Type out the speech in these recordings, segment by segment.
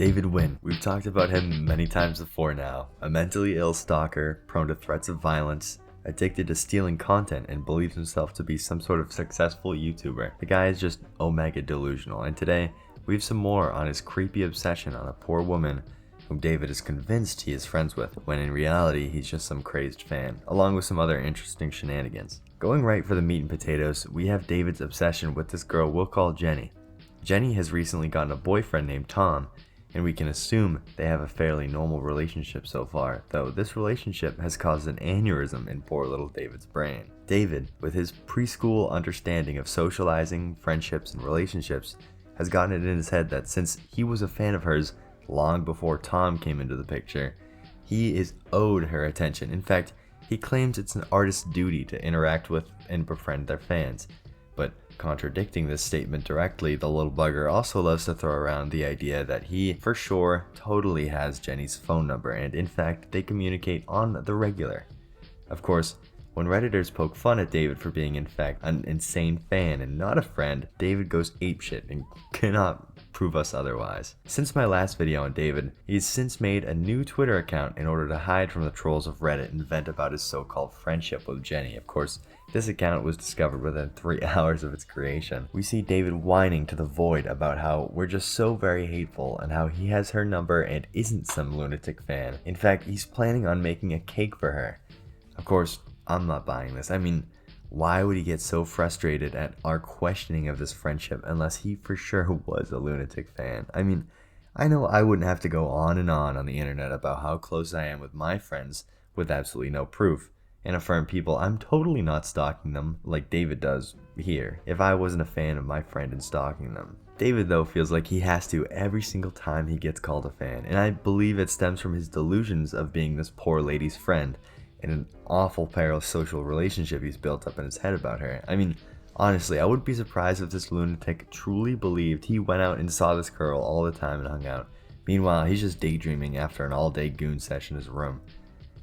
David Nguyen. We've talked about him many times before now. A mentally ill stalker, prone to threats of violence, addicted to stealing content, and believes himself to be some sort of successful YouTuber. The guy is just omega delusional, and today we have some more on his creepy obsession on a poor woman whom David is convinced he is friends with, when in reality he's just some crazed fan, along with some other interesting shenanigans. Going right for the meat and potatoes, we have David's obsession with this girl we'll call Jenny. Jenny has recently gotten a boyfriend named Tom, and we can assume they have a fairly normal relationship so far, though this relationship has caused an aneurysm in poor little David's brain. David, with his preschool understanding of socializing, friendships, and relationships, has gotten it in his head that since he was a fan of hers long before Tom came into the picture, he is owed her attention. In fact, he claims it's an artist's duty to interact with and befriend their fans. But contradicting this statement directly, the little bugger also loves to throw around the idea that he, for sure, totally has Jenny's phone number, and in fact, they communicate on the regular. Of course, when Redditors poke fun at David for being in fact an insane fan and not a friend, David goes apeshit and cannot prove us otherwise. Since my last video on David, he's since made a new Twitter account in order to hide from the trolls of Reddit and vent about his so-called friendship with Jenny. Of course, this account was discovered within 3 hours of its creation. We see David whining to the void about how we're just so very hateful and how he has her number and isn't some lunatic fan. In fact, he's planning on making a cake for her. Of course, I'm not buying this. I mean, why would he get so frustrated at our questioning of this friendship unless he for sure was a lunatic fan? I mean, I know I wouldn't have to go on the internet about how close I am with my friends with absolutely no proof, and affirm people I'm totally not stalking them like David does here if I wasn't a fan of my friend and stalking them. David, though, feels like he has to every single time he gets called a fan, and I believe it stems from his delusions of being this poor lady's friend and an awful parasocial relationship he's built up in his head about her. I mean, honestly, I wouldn't be surprised if this lunatic truly believed he went out and saw this girl all the time and hung out. Meanwhile, he's just daydreaming after an all-day goon session in his room.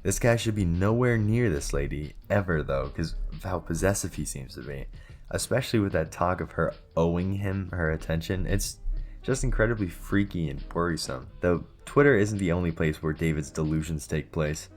This guy should be nowhere near this lady, ever though, because of how possessive he seems to be. Especially with that talk of her owing him her attention, it's just incredibly freaky and worrisome. Though Twitter isn't the only place where David's delusions take place.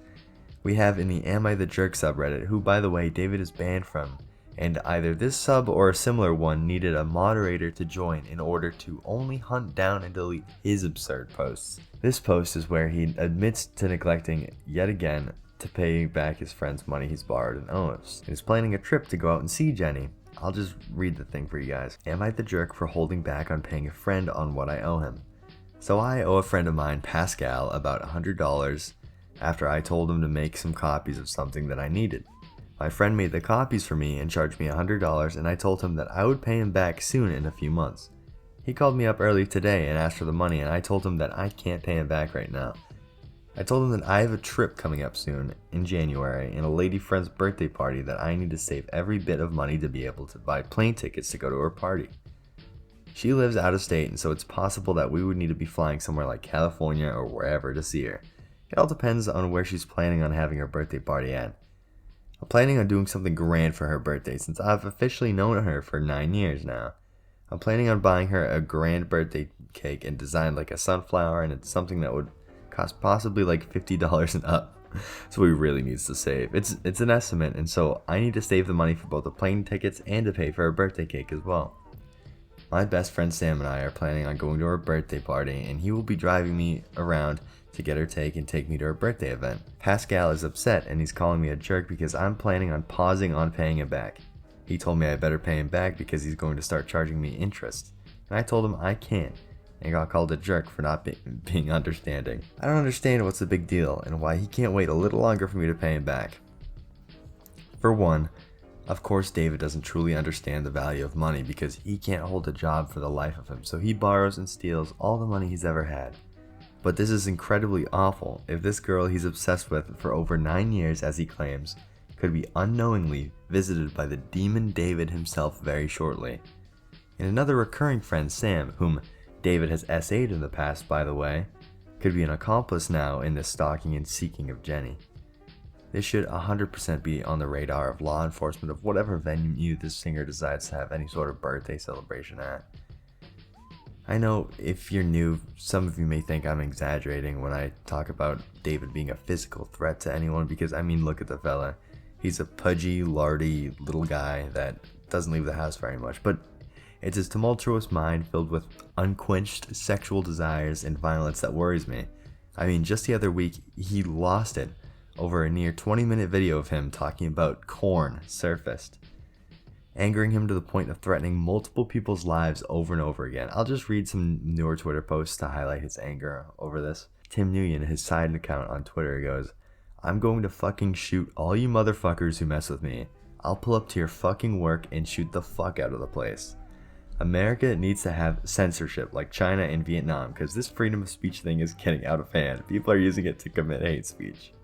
We have in the Am I the Jerk subreddit, who by the way David is banned from, and either this sub or a similar one needed a moderator to join in order to only hunt down and delete his absurd posts. This post is where he admits to neglecting yet again to pay back his friend's money he's borrowed and owes, and is planning a trip to go out and see Jenny. I'll just read the thing for you guys. Am I the jerk for holding back on paying a friend on what I owe him? So I owe a friend of mine, Pascal, about $100 after I told him to make some copies of something that I needed. My friend made the copies for me and charged me $100, and I told him that I would pay him back soon in a few months. He called me up early today and asked for the money, and I told him that I can't pay him back right now. I told him that I have a trip coming up soon in January and a lady friend's birthday party that I need to save every bit of money to be able to buy plane tickets to go to her party. She lives out of state, and so it's possible that we would need to be flying somewhere like California or wherever to see her. It all depends on where she's planning on having her birthday party at. I'm planning on doing something grand for her birthday since I've officially known her for 9 years now. I'm planning on buying her a grand birthday cake and designed like a sunflower, and it's something that would cost possibly like $50 and up. So he really needs to save. It's an estimate, and so I need to save the money for both the plane tickets and to pay for her birthday cake as well. My best friend Sam and I are planning on going to her birthday party, and he will be driving me around to get her and take me to her birthday event. Pascal is upset and he's calling me a jerk because I'm planning on pausing on paying him back. He told me I better pay him back because he's going to start charging me interest. And I told him I can't, and got called a jerk for not being understanding. I don't understand what's the big deal and why he can't wait a little longer for me to pay him back. For one, of course David doesn't truly understand the value of money because he can't hold a job for the life of him, so he borrows and steals all the money he's ever had. But this is incredibly awful if this girl he's obsessed with for over 9 years, as he claims, could be unknowingly visited by the demon David himself very shortly. And another recurring friend, Sam, whom David has SA'd in the past by the way, could be an accomplice now in this stalking and seeking of Jenny. This should 100% be on the radar of law enforcement of whatever venue this singer decides to have any sort of birthday celebration at. I know if you're new, some of you may think I'm exaggerating when I talk about David being a physical threat to anyone, because I mean, look at the fella. He's a pudgy, lardy little guy that doesn't leave the house very much, but it's his tumultuous mind filled with unquenched sexual desires and violence that worries me. I mean, just the other week, he lost it over a near 20-minute video of him talking about corn surfaced, angering him to the point of threatening multiple people's lives over and over again. I'll just read some newer Twitter posts to highlight his anger over this. Tim Nguyen, his side account on Twitter, goes, "I'm going to fucking shoot all you motherfuckers who mess with me. I'll pull up to your fucking work and shoot the fuck out of the place. America needs to have censorship like China and Vietnam, because this freedom of speech thing is getting out of hand. People are using it to commit hate speech."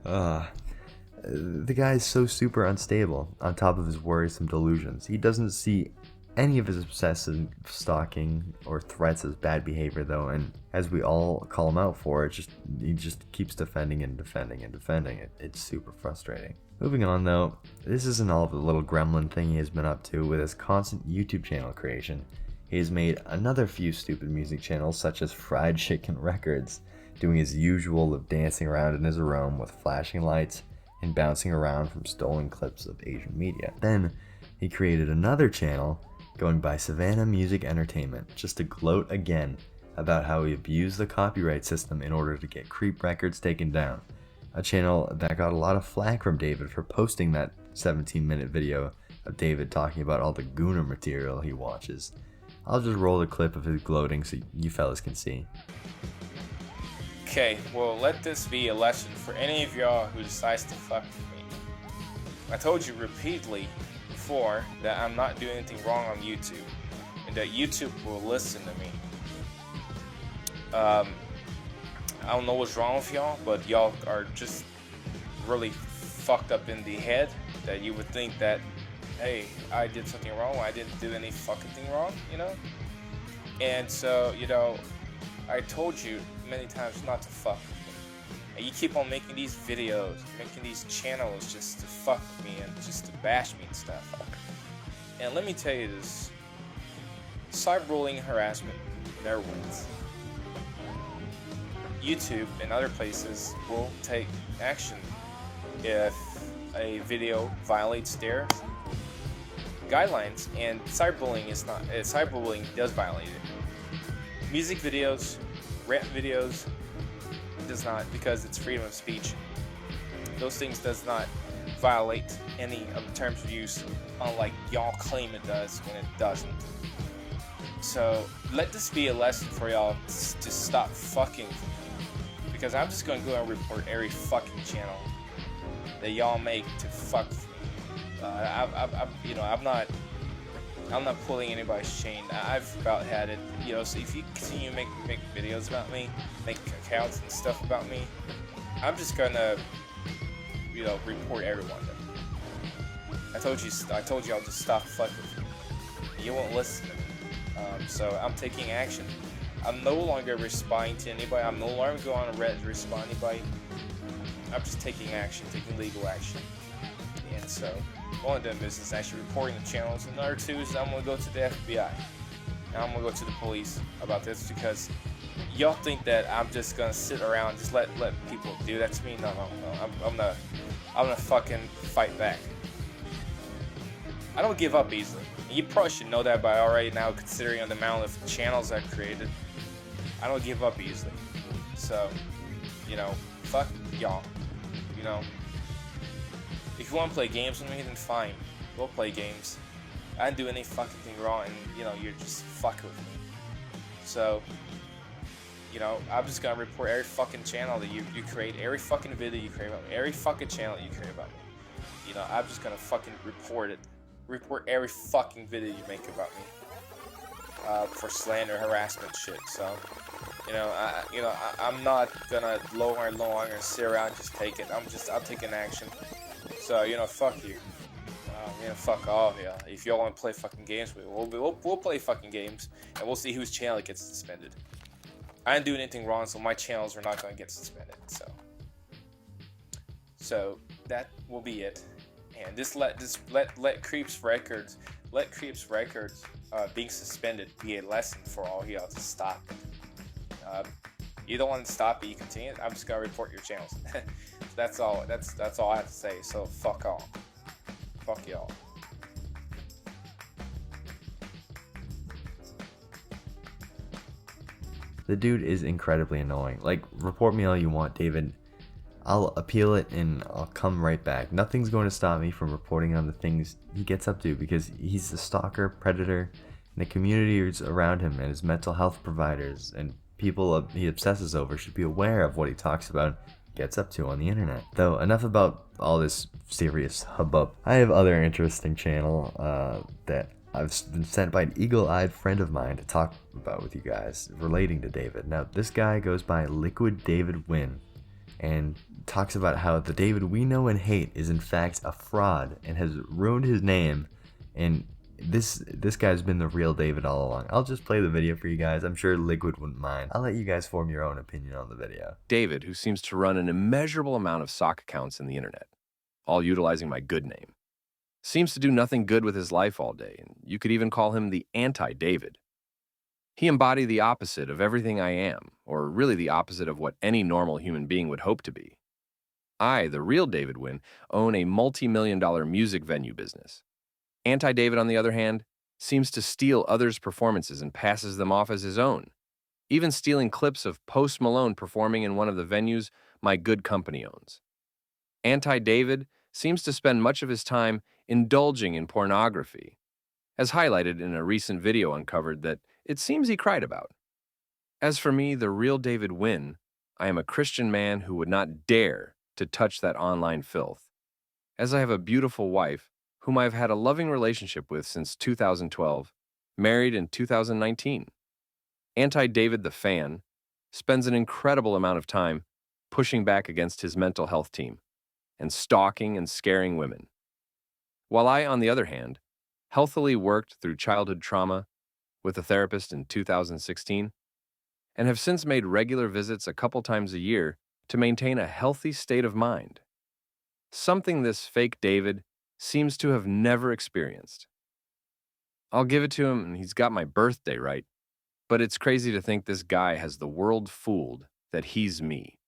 The guy is so super unstable, on top of his worrisome delusions. He doesn't see any of his obsessive stalking or threats as bad behavior, though, and as we all call him out for it, he just keeps defending and defending and defending it. It's super frustrating. Moving on, though, this isn't all of the little gremlin thing he has been up to with his constant YouTube channel creation. He has made another few stupid music channels, such as Fried Chicken Records, doing his usual of dancing around in his room with flashing lights and bouncing around from stolen clips of Asian media. Then he created another channel going by Savannah Music Entertainment, just to gloat again about how he abused the copyright system in order to get Creep records taken down. A channel that got a lot of flack from David for posting that 17-minute video of David talking about all the Gooner material he watches. I'll just roll a clip of his gloating so you fellas can see. Okay, well, let this be a lesson for any of y'all who decides to fuck with me. I told you repeatedly before that I'm not doing anything wrong on YouTube, and that YouTube will listen to me. I don't know what's wrong with y'all, but y'all are just really fucked up in the head that you would think that, hey, I did something wrong, I didn't do any fucking thing wrong, you know? And so, you know, I told you many times not to fuck with me. And you keep on making these videos, making these channels just to fuck with me and just to bash me and stuff. And let me tell you this, cyberbullying harassment never wins. YouTube and other places will take action if a video violates their guidelines, and cyberbullying is not. Cyberbullying does violate it. Music videos, rap videos, does not, because it's freedom of speech. Those things does not violate any of the terms of use, unlike y'all claim it does when it doesn't. So let this be a lesson for y'all to stop fucking. Because I'm just gonna go and report every fucking channel that y'all make to fuck with me. I'm not pulling anybody's chain. I've about had it. You know, so if you continue to make videos about me, make accounts and stuff about me, I'm just gonna, you know, report everyone. I told you I'll just stop fucking with you. You won't listen to me. So I'm taking action. I'm no longer responding to anybody. I'm no longer going on Reddit to respond to anybody. I'm just taking action, taking legal action. And so, one of them is actually reporting the channels. And another two is I'm going to go to the FBI. And I'm going to go to the police about this, because y'all think that I'm just going to sit around and just let people do that to me. No. I'm gonna fucking fight back. I don't give up easily. And you probably should know that by already now, considering the amount of channels I've created. I don't give up easily. So, you know, fuck y'all. You know, if you want to play games with me, then fine. We'll play games. I didn't do any fucking thing wrong, and, you know, you're just fucking with me. So, you know, I'm just gonna report every fucking channel that you create, every fucking video you create about me, every fucking channel that you create about me. You know, I'm just gonna fucking report it. Report every fucking video you make about me. For slander, harassment shit. So, I'm not gonna lower and sit around and just take it. I'm taking action. So, you know, fuck you. Fuck all of you. If y'all want to play fucking games, we'll play fucking games, and we'll see whose channel gets suspended. I didn't do anything wrong, so my channels are not gonna get suspended. So that will be it. And let Creeps Records being suspended be a lesson for all y'all to stop it. You don't want to stop it, you continue it, I'm just gonna report your channels. That's all. That's all I have to say. So fuck off. Fuck y'all. The dude is incredibly annoying. Like, report me all you want, David. I'll appeal it and I'll come right back. Nothing's going to stop me from reporting on the things he gets up to, because he's a stalker, predator, and the communities around him and his mental health providers and people he obsesses over should be aware of what he talks about, gets up to on the internet. Though, enough about all this serious hubbub. I have other interesting channel that I've been sent by an eagle-eyed friend of mine to talk about with you guys relating to David. Now, this guy goes by Liquid David Nguyen and talks about how the David we know and hate is in fact a fraud and has ruined his name, and this guy's been the real David all along. I'll just play the video for you guys. I'm sure Liquid wouldn't mind. I'll let you guys form your own opinion on the video. David, who seems to run an immeasurable amount of sock accounts in the internet, all utilizing my good name, seems to do nothing good with his life all day, and you could even call him the anti-David. He embodied the opposite of everything I am, or really the opposite of what any normal human being would hope to be. I, the real David Nguyen, own a multi-million-dollar music venue business. Anti-David, on the other hand, seems to steal others' performances and passes them off as his own, even stealing clips of Post Malone performing in one of the venues my good company owns. Anti-David seems to spend much of his time indulging in pornography, as highlighted in a recent video uncovered that it seems he cried about. As for me, the real David Nguyen, I am a Christian man who would not dare to touch that online filth, as I have a beautiful wife whom I've had a loving relationship with since 2012, married in 2019. Anti-David the fan spends an incredible amount of time pushing back against his mental health team and stalking and scaring women. While I, on the other hand, healthily worked through childhood trauma with a therapist in 2016 and have since made regular visits a couple times a year to maintain a healthy state of mind. Something this fake David seems to have never experienced. I'll give it to him, and he's got my birthday right, but it's crazy to think this guy has the world fooled that he's me.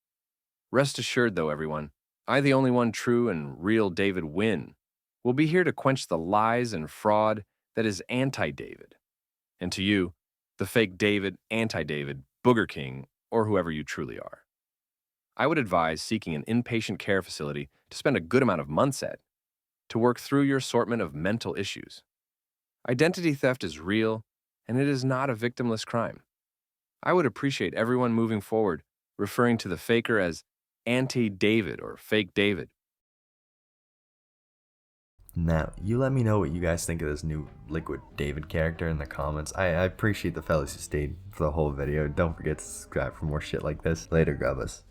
Rest assured, though, everyone, I, the only one true and real David Nguyen, will be here to quench the lies and fraud that is anti-David. And to you, the fake David, anti-David, Booger King, or whoever you truly are, I would advise seeking an inpatient care facility to spend a good amount of months at, to work through your assortment of mental issues. Identity theft is real, and it is not a victimless crime. I would appreciate everyone moving forward referring to the faker as anti-David or fake David. Now, you let me know what you guys think of this new Liquid David character in the comments. I appreciate the fellas who stayed for the whole video. Don't forget to subscribe for more shit like this. Later, Grubbas.